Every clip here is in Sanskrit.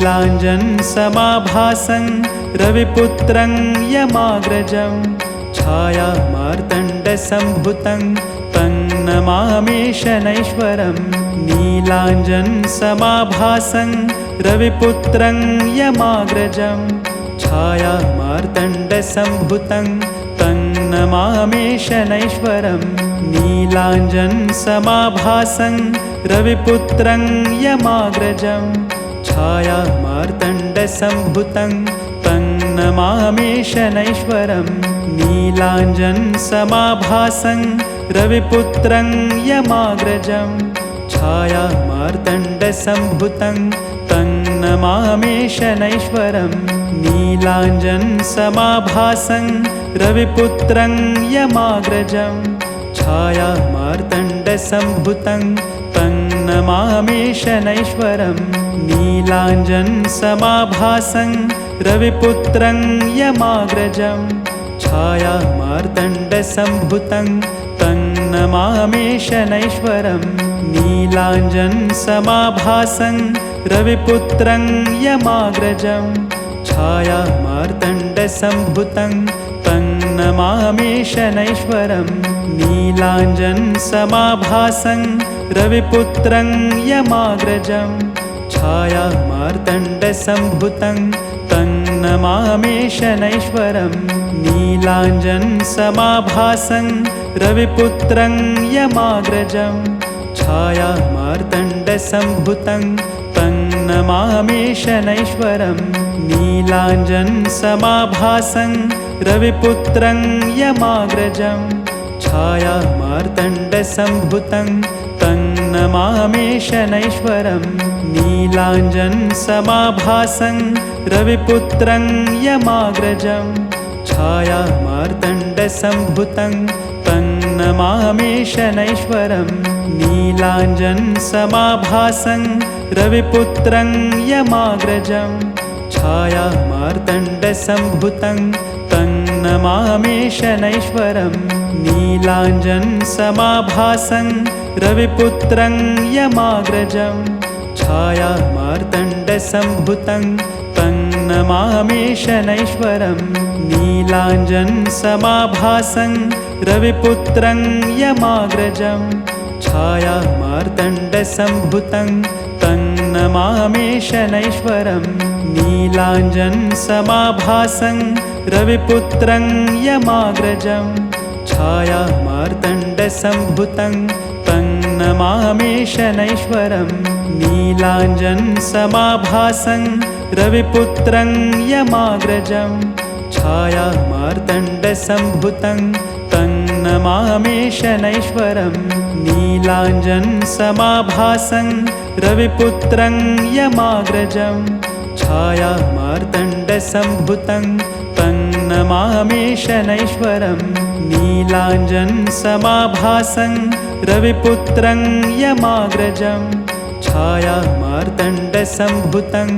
नीलाञ्जनसमाभासं रविपुत्रं यमाग्रजं छायामार्तण्डसम्भुतं तं नमामि शनैश्वरम् नीलाञ्जनसमाभासं रविपुत्रं यमाग्रजं छायामार्तण्डसम्भुतं तं नमामि शनैश्वरम् नीलाञ्जनसमाभासं रविपुत्रं यमाग्रजं छायामार्तण्डसम्भुतं तं नमामि शनैश्वरम् नीलाञ्जनसमाभासं रविपुत्रं यमाग्रजं छायामार्तण्डसम्भुतं तं नमामि शनैश्वरम् नीलाञ्जनसमाभासं रविपुत्रं यमाग्रजं छायामार्तण्डसम्भुतं तं नमामि शनैश्वरम् नीलाञ्जनसमाभासं रविपुत्रं यमाग्रजं छायामार्तण्डसम्भुतं तं नमामि शनैश्वरम् नीलाञ्जनसमाभासं रविपुत्रं यमाग्रजं छायामार्तण्डसम्भुतं तं नमामि शनैश्वरम् नीलाञ्जनसमाभासं रविपुत्रं यमाग्रजं छायामार्तण्डसम्भुतं तं नमामि शनैश्वरम् नीलाञ्जनसमाभासं रविपुत्रं यमाग्रजं छायामार्तण्डसम्भुतं तं नमामि शनैश्वरम् नीलाञ्जनसमाभासं रविपुत्रं यमाग्रजं छायामार्तण्डसम्भुतं तं नमामि शनैश्वरम् नीलाञ्जनसमाभासं रविपुत्रं यमाग्रजं छायामार्तण्डसम्भुतं तं नमामि शनैश्वरम् नीलाञ्जनसमाभासं रविपुत्रं यमाग्रजं छायामार्तण्डसम्भुतं तं नमामि शनैश्वरम् नीलाञ्जनसमाभासं रविपुत्रं यमाग्रजं छायामार्तण्डसम्भुतं तं नमामि शनैश्वरम् नीलाञ्जनसमाभासं रविपुत्रं यमाग्रजं छायामार्तण्डसम्भुतं तं नमामि शनैश्वरम् नीलाञ्जनसमाभासं रविपुत्रं यमाग्रजं छायामार्तण्डसम्भुतं तं नमामि शनैश्वरम् नीलाञ्जनसमाभासं रविपुत्रं यमाग्रजं छायामार्तण्डसम्भुतं तं नमामि शनैश्वरम् नीलाञ्जनसमाभासं रविपुत्रं यमाग्रजं छायामार्तण्डसम्भुतं तं नमामि शनैश्वरम् नीलाञ्जनसमाभासं रविपुत्रं यमाग्रजं छायामार्तण्डसम्भुतं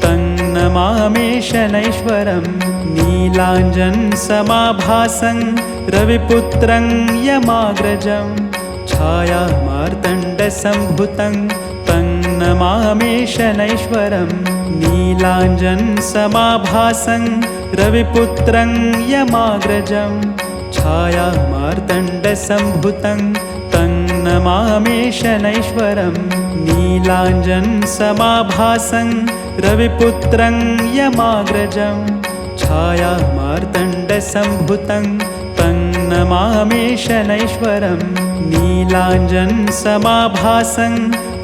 तं नमामि शनैश्वरम् नीलाञ्जनसमाभासं रविपुत्रं यमाग्रजं छायामार्तण्डसम्भुतं तं नमामि शनैश्वरम् नीलाञ्जनसमाभासं रविपुत्रं यमाग्रजं छायामार्तण्डसम्भुतं तं नमामि शनैश्वरम् नीलाञ्जनसमाभासं रविपुत्रं यमाग्रजं छायामार्तण्डसम्भुतं तं नमामि शनैश्वरम् नीलाञ्जनसमाभासं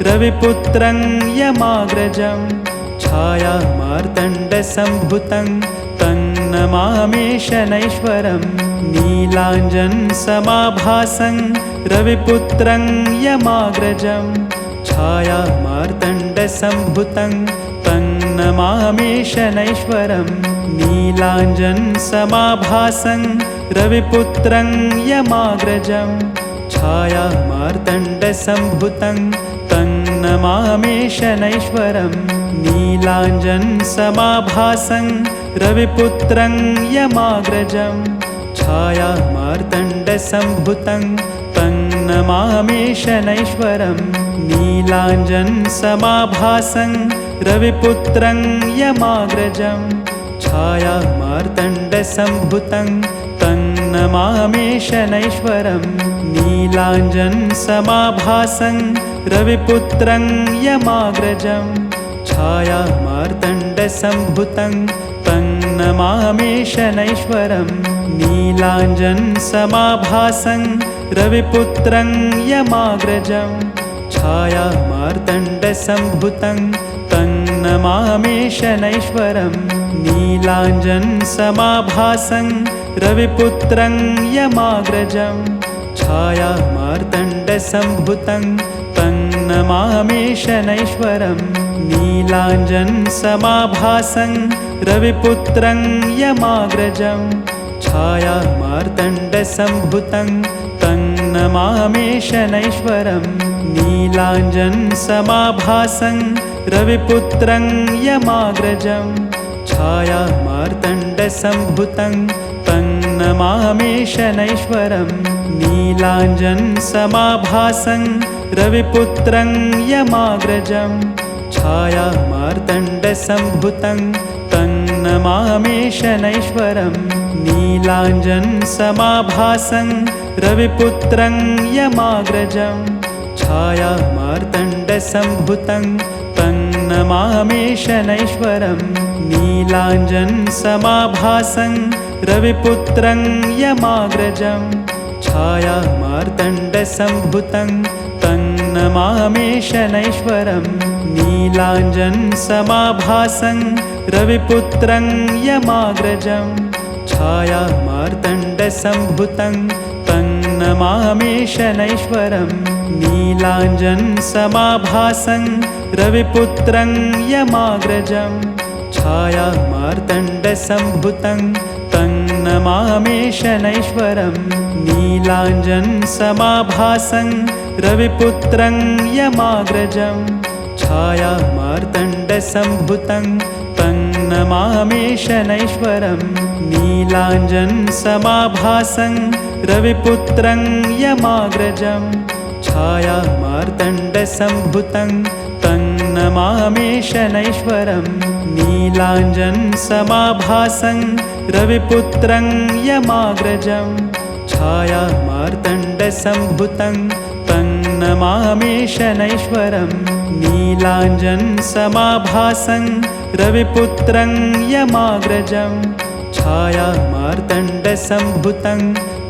रविपुत्रं यमाग्रजं छायामार्तण्डसम्भुतं तं नमामि शनैश्वरम् नीलाञ्जनसमाभासं रविपुत्रं यमाग्रजं छायामार्तण्डसम्भुतं तं नमामि शनैश्वरम् नीलाञ्जनसमाभासं रविपुत्रं यमाग्रजं छायामार्तण्डसम्भुतं तं नमामि शनैश्वरम् नीलाञ्जनसमाभासं रविपुत्रं यमाग्रजं छायामार्तण्डसम्भुतं तं नमामि शनैश्वरम् नीलाञ्जनसमाभासं रविपुत्रं यमाग्रजं छायामार्तण्डसम्भुतं तं नमामि शनैश्वरं नीलाञ्जनसमाभासं रविपुत्रं यमाग्रजं छायामार्तण्डसम्भुतं तं नमामि शनैश्वरं नीलाञ्जनसमाभासं रविपुत्रं यमाग्रजं छायामार्तण्डसम्भुतं तं नमामि शनैश्वरं नीलाञ्जनसमाभासं रविपुत्रं यमाग्रजं छायामार्तण्डसम्भुतं तं नमामि शनैश्वरं नीलाञ्जनसमाभासं रविपुत्रं यमाग्रजं छायामार्तण्डसम्भुतं तं नमामि शनैश्वरं नीलाञ्जनसमाभासं रविपुत्रं यमाग्रजं छायामार्तण्डसम्भुतं तं नमामि शनैश्वरं नीलाञ्जनसमाभासं रविपुत्रं यमाग्रजं छायामार्तण्डसम्भुतं तं नमामि शनैश्वरं नीलाञ्जनसमाभासं रविपुत्रं यमाग्रजं छायामार्तण्डसम्भुतं तं नमामि शनैश्वरं नीलाञ्जनसमाभासं रविपुत्रं यमाग्रजं छायामार्तण्डसम्भुतं तं नमामि शनैश्वरं नीलाञ्जनसमाभासं रविपुत्रं यमाग्रजं छायामार्तण्डसम्भुतं तं नमामि शनैश्वरं नीलाञ्जनसमाभासं रविपुत्रं यमाग्रजं छायामार्तण्डसम्भुतं तं नमामि शनैश्वरं नीलाञ्जनसमाभासं रविपुत्रं यमाग्रजं छायामार्तण्डसम्भुतं तं नमामि शनैश्वरं नीलाञ्जनसमाभासं रविपुत्रं यमाग्रजं छायामार्तण्डसम्भुतं तं नमामि शनैश्वरं नीलाञ्जनसमाभासं रविपुत्रं यमाग्रजं छायामार्तण्डसम्भुतं तं नमामि शनैश्वरं नीलाञ्जनसमाभासं रविपुत्रं यमाग्रजं छायामार्तण्डसम्भुतं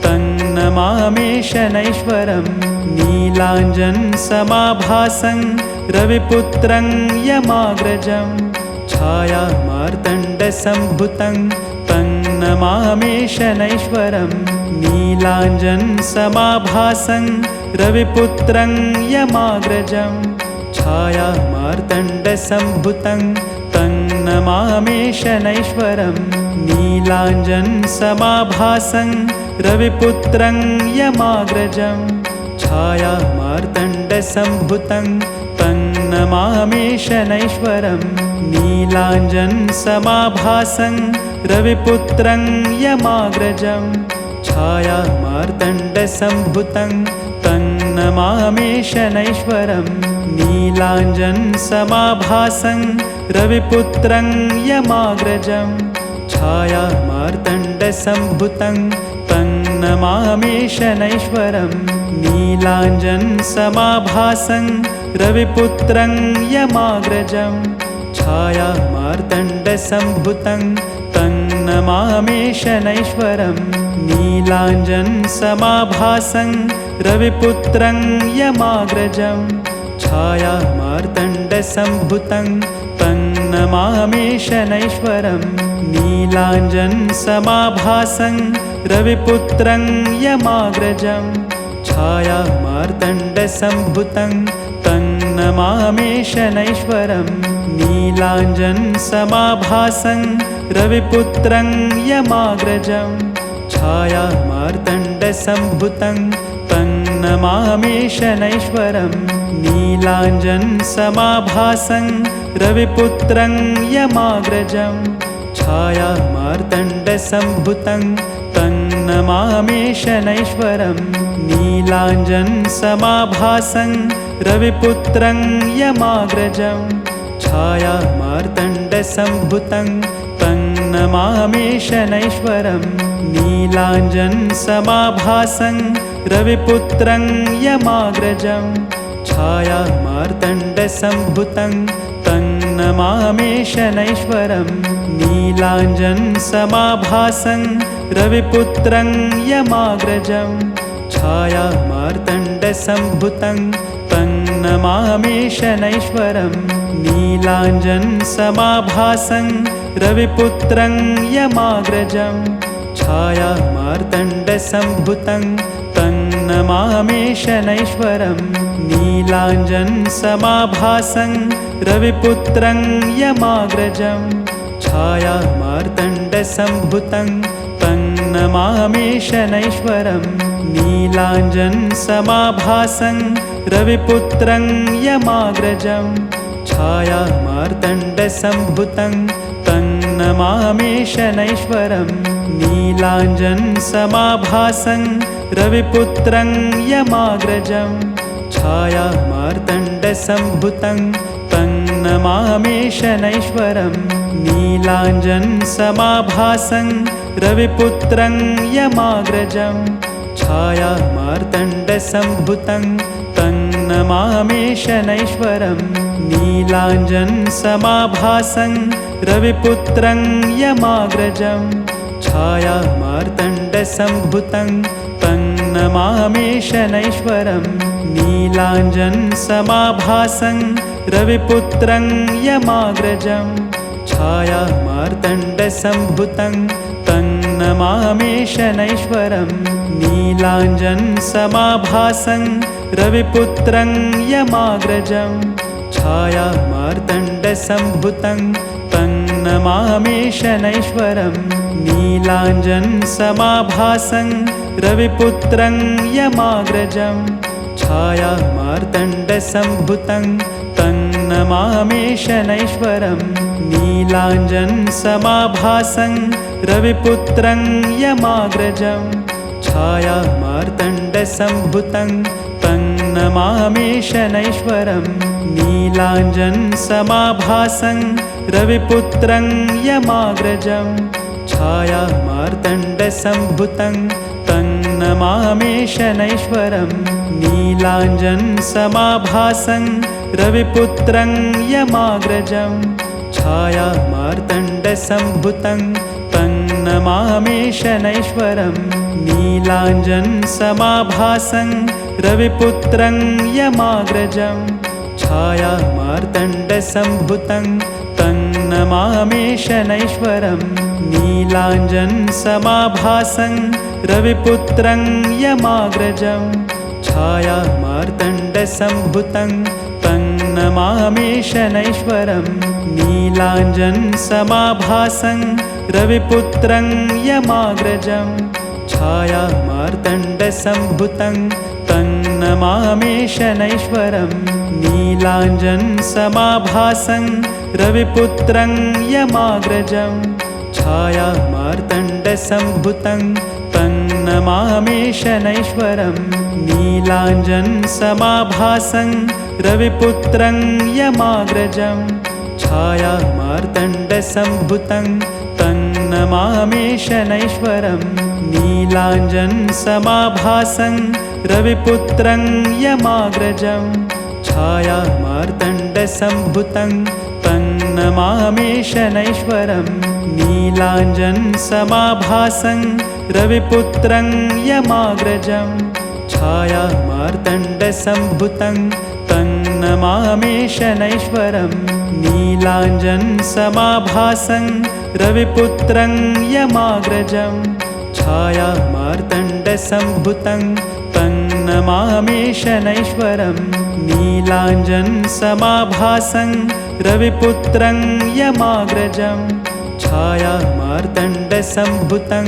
तं नमामि शनैश्वरं नीलाञ्जनसमाभासं रविपुत्रं यमाग्रजं छायामार्तण्डसम्भुतं तं नमामि शनैश्वरं नीलाञ्जनसमाभासं रविपुत्रं यमाग्रजं छायामार्तण्डसम्भुतं तं नमामि शनैश्वरं नीलाञ्जनसमाभासं रविपुत्रं यमाग्रजं छायामार्तण्डसम्भुतं तं नमामि शनैश्वरं नीलाञ्जनसमाभासं रविपुत्रं यमाग्रजं छायामार्तण्डसम्भुतं तं नमामि शनैश्वरं नीलाञ्जनसमाभासं रविपुत्रं यमाग्रजं छायामार्तण्डसम्भुतं तं नमामि शनैश्वरं नीलाञ्जनसमाभासं रविपुत्रं यमाग्रजं छायामार्तण्डसम्भुतं तं नमामि शनैश्वरं नीलाञ्जनसमाभासं रविपुत्रं यमाग्रजं छायामार्तण्डसम्भुतं तं नमामि शनैश्वरं नीलाञ्जनसमाभासं रविपुत्रं यमाग्रजं छायामार्तण्डसम्भुतं तं नमामि शनैश्वरं नीलाञ्जनसमाभासं रविपुत्रं यमाग्रजं छायामार्तण्डसम्भुतं तं नमामि शनैश्वरं नीलाञ्जनसमाभासं रविपुत्रं यमाग्रजं छायामार्तण्डसम्भुतं तं नमामि शनैश्वरं नीलाञ्जनसमाभासं रविपुत्रं यमाग्रजं छायामार्तण्डसम्भुतं तन्नमामि शनैश्वरम् नीलाञ्जनसमाभासं रविपुत्रं यमाग्रजं छायामार्तण्डसम्भुतं तन्नमामि शनैश्वरम् नीलाञ्जनसमाभासं रविपुत्रं यमाग्रजं छायामार्तण्डसम्भुतं तन्नमामि शनैश्वरम् नीलाञ्जनसमाभासं रविपुत्रं यमाग्रजं छायामार्तण्डसम्भुतं तन्नमामि शनैश्वरम् नीलाञ्जनसमाभासं रविपुत्रं यमाग्रजं छायामार्तण्डसम्भुतं तन्नमामि शनैश्वरम् नीलाञ्जनसमाभासं रविपुत्रं यमाग्रजं छायामार्तण्डसम्भुतं तन्नमामि शनैश्वरम् नीलाञ्जनसमाभासं रविपुत्रं यमाग्रजं छायामार्तण्डसम्भुतं तन्नमामि शनैश्वरम् नीलाञ्जनसमाभासं रविपुत्रं यमाग्रजं छायामार्तण्डसम्भुतं तन्नमामि शनैश्वरम् नीलाञ्जनसमाभासं रविपुत्रं यमाग्रजं छायामार्तण्डसम्भुतं तन्नमामि शनैश्वरम् नीलाञ्जनसमाभासं रविपुत्रं यमाग्रजं छायामार्तण्डसम्भुतं तन्नमामि शनैश्वरम् नीलाञ्जनसमाभासं रविपुत्रं यमाग्रजं छायामार्तण्डसम्भुतं तन्नमामि शनैश्वरम् नीलाञ्जनसमाभासं रविपुत्रं यमाग्रजं छायामार्तण्डसम्भुतं तन्नमामि शनैश्वरम् नीलाञ्जनसमाभासं रविपुत्रं यमाग्रजं छायामार्तण्डसम्भुतं तन्नमामि शनैश्वरम् नीलाञ्जनसमाभासं रविपुत्रं यमाग्रजं छायामार्तण्डसम्भुतं तन्नमामि शनैश्वरम् नीलाञ्जनसमाभासं रविपुत्रं यमाग्रजं छायामार्तण्डसम्भुतं तन्नमामि शनैश्वरम् नीलाञ्जनसमाभासं रविपुत्रं यमाग्रजं छायामार्तण्डसम्भुतं तन्नमामि शनैश्वरम् नीलाञ्जनसमाभासं रविपुत्रं यमाग्रजं छायामार्तण्डसम्भुतं तन्नमामि शनैश्वरम् नीलाञ्जनसमाभासं रविपुत्रं यमाग्रजं छायामार्तण्डसम्भुतं तन्नमामि शनैश्वरम् नीलाञ्जनसमाभासं रविपुत्रं यमाग्रजं छायामार्तण्डसम्भुतं तन्नमामि शनैश्वरम् नीलाञ्जनसमाभासं रविपुत्रं यमाग्रजं छायामार्तण्डसम्भुतं तन्नमामि शनैश्वरम् नीलाञ्जनसमाभासं रविपुत्रं यमाग्रजं छायामार्तण्डसम्भुतं तन्नमामि शनैश्वरम् नीलाञ्जनसमाभासं रविपुत्रं यमाग्रजं छायामार्तण्डसम्भुतं तन्नमामि शनैश्वरम् नीलाञ्जनसमाभासं रविपुत्रं यमाग्रजं छायामार्तण्डसम्भुतं तन्नमामि शनैश्वरम् नीलाञ्जनसमाभासं रविपुत्रं यमाग्रजं छायामार्तण्डसम्भुतं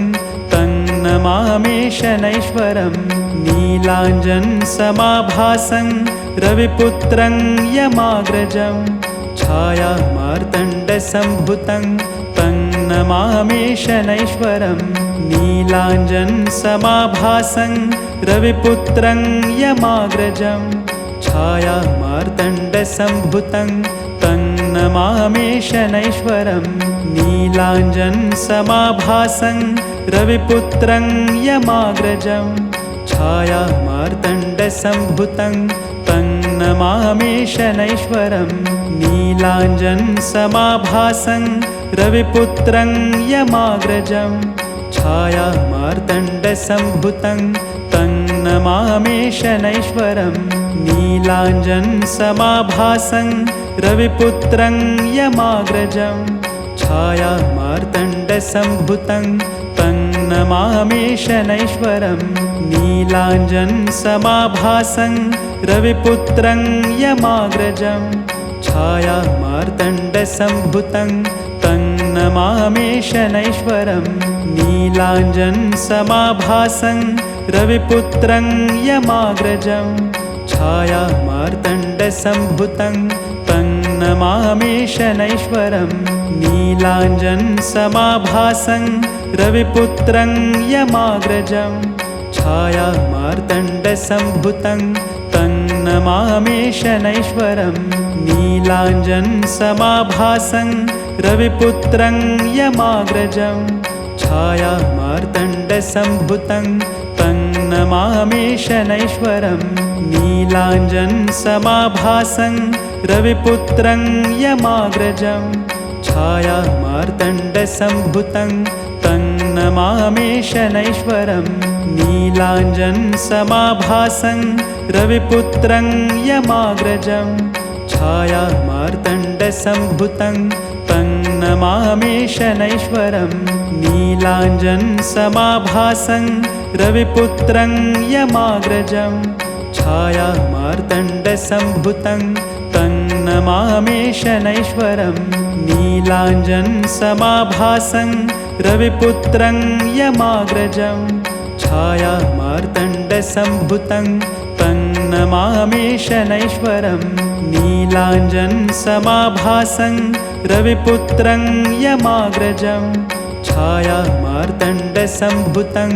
तन्नमामि शनैश्वरम् नीलाञ्जनसमाभासं रविपुत्रं यमाग्रजं छायामार्तण्डसम्भुतं तन्नमामि शनैश्वरम् नीलाञ्जनसमाभासं रविपुत्रं यमाग्रजं छायामार्तण्डसम्भुतं नमामि शनैश्वरम् नीलाञ्जनसमाभासं रविपुत्रं यमाग्रजं छायामार्तण्डसम्भुतं तं नमामि शनैश्वरम् नीलाञ्जनसमाभासं रविपुत्रं यमाग्रजं छायामार्तण्डसम्भुतं तं नमामि शनैश्वरम् नीलाञ्जनसमाभासं रविपुत्रं यमाग्रजं छायामार्तण्डसम्भुतं तं नमामि शनैश्वरम् नीलाञ्जनसमाभासं रविपुत्रं यमाग्रजं छायामार्तण्डसम्भुतं तं नमामि शनैश्वरम् नीलाञ्जनसमाभासं रविपुत्रं यमाग्रजं छायामार्तण्डसम्भुतं तं नमामि शनैश्वरम् नीलाञ्जनसमाभासं रविपुत्रं यमाग्रजं छायामार्तण्डसम्भुतं तं नमामि शनैश्वरम् नीलाञ्जनसमाभासं रविपुत्रं यमाग्रजं छायामार्तण्डसम्भुतं तं नमामि शनैश्वरम् नीलाञ्जनसमाभासं रविपुत्रं यमाग्रजं छायामार्तण्डसम्भुतं तं नमामि शनैश्वरम् नीलाञ्जनसमाभासं रविपुत्रं यमाग्रजं छायामार्तण्डसम्भुतं तं नमामि शनैश्वरम् नीलाञ्जनसमाभासं रविपुत्रं यमाग्रजं छायामार्तण्डसम्भुतं तं नमामि शनैश्वरम् नीलाञ्जनसमाभासं रविपुत्रं यमाग्रजं छायामार्तण्डसम्भुतं तं नमामि शनैश्वरम् नीलाञ्जनसमाभासं रविपुत्रं यमाग्रजं छायामार्तण्डसम्भुतं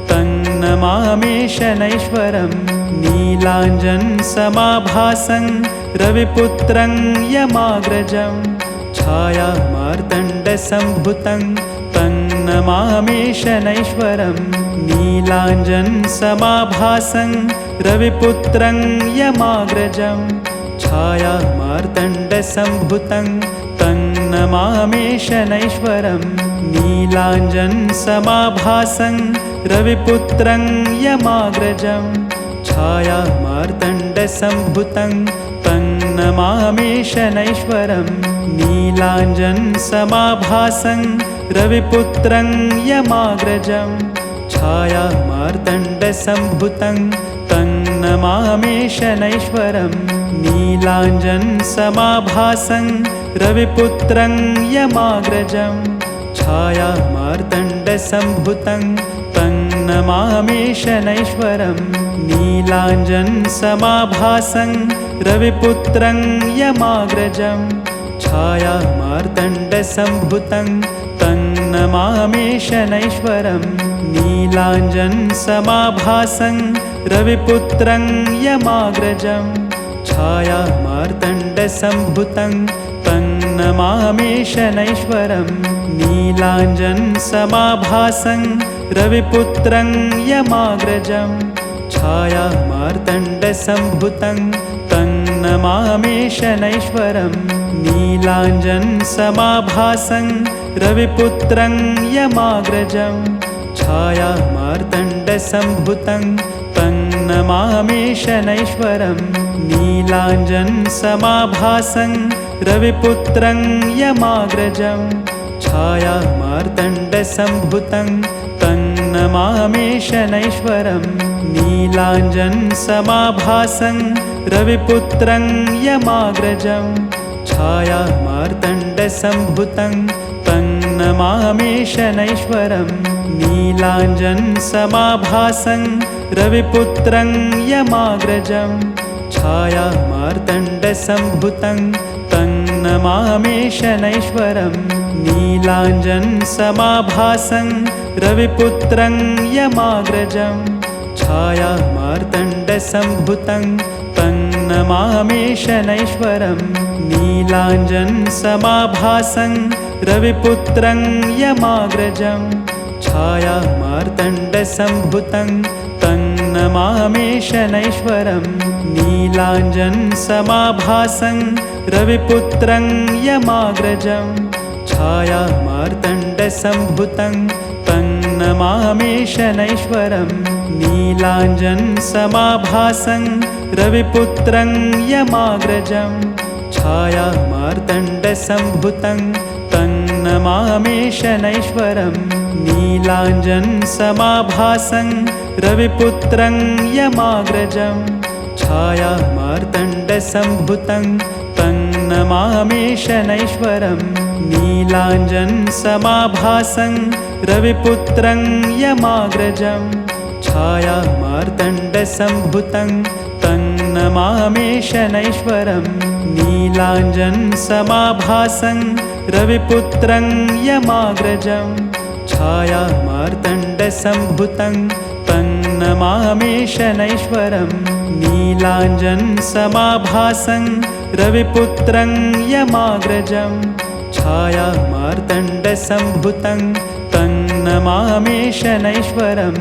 तं नमामि शनैश्वरम् नीलाञ्जनसमाभासं रविपुत्रं यमाग्रजं छायामार्तण्डसम्भुतं तं नमामि शनैश्वरम् नीलाञ्जनसमाभासं रविपुत्रं यमाग्रजं छायामार्तण्डसम्भुतं तं नमामि शनैश्वरम् नीलाञ्जनसमाभासं रविपुत्रं यमाग्रजं छायामार्तण्डसम्भुतं तं नमामि शनैश्वरम् नीलाञ्जनसमाभासं रविपुत्रं यमाग्रजं छायामार्तण्डसम्भुतं तं नमामि शनैश्वरम् नीलाञ्जनसमाभासं रविपुत्रं यमाग्रजं छायामार्तण्डसम्भुतं तं नमामि शनैश्वरम् नीलाञ्जनसमाभासं रविपुत्रं यमाग्रजं छायामार्तण्डसम्भुतं तं नमामि शनैश्वरम् नीलाञ्जनसमाभासं रविपुत्रं यमाग्रजं छायामार्तण्डसम्भुतं तं नमामि शनैश्वरम् नीलाञ्जनसमाभासं रविपुत्रं यमाग्रजं छायामार्तण्डसम्भुतं तं नमामि शनैश्वरम् नीलाञ्जनसमाभासं रविपुत्रं यमाग्रजं छायामार्तण्डसम्भुतं तं नमामि शनैश्वरम् नीलाञ्जनसमाभासं रविपुत्रं यमाग्रजं छायामार्तण्डसम्भुतं तं नमामि शनैश्वरम् नीलाञ्जनसमाभासं रविपुत्रं यमाग्रजं छायामार्तण्डसम्भुतं तं नमामि शनैश्वरम् नीलाञ्जनसमाभासं रविपुत्रं यमाग्रजं छायामार्तण्डसम्भुतं तं नमामि शनैश्वरम् नीलाञ्जनसमाभासं रविपुत्रं यमाग्रजं छायामार्तण्डसम्भुतं तं नमामि शनैश्वरम् नीलाञ्जनसमाभासं रविपुत्रं यमाग्रजं छायामार्तण्डसम्भुतं तं नमामि शनैश्वरं नीलाञ्जनसमाभासं रविपुत्रं यमाग्रजं छायामार्तण्डसम्भुतं तं नमामि शनैश्वरं नीलाञ्जनसमाभासं रविपुत्रं यमाग्रजं छायामार्तण्डसम्भुतं तं नमामि शनैश्वरं नीलाञ्जनसमाभासं रविपुत्रं यमाग्रजं छायामार्तण्डसम्भुतं तं नमामि शनैश्वरं नीलाञ्जनसमाभासं रविपुत्रं यमाग्रजं छायामार्तण्डसम्भुतं तं नमामि शनैश्वरं नीलाञ्जनसमाभासं रविपुत्रं यमाग्रजं छायामार्तण्डसम्भुतं तं नमामि शनैश्वरं नीलाञ्जनसमाभासं रविपुत्रं यमाग्रजं छायामार्तण्डसम्भुतं तं नमामि शनैश्वरम्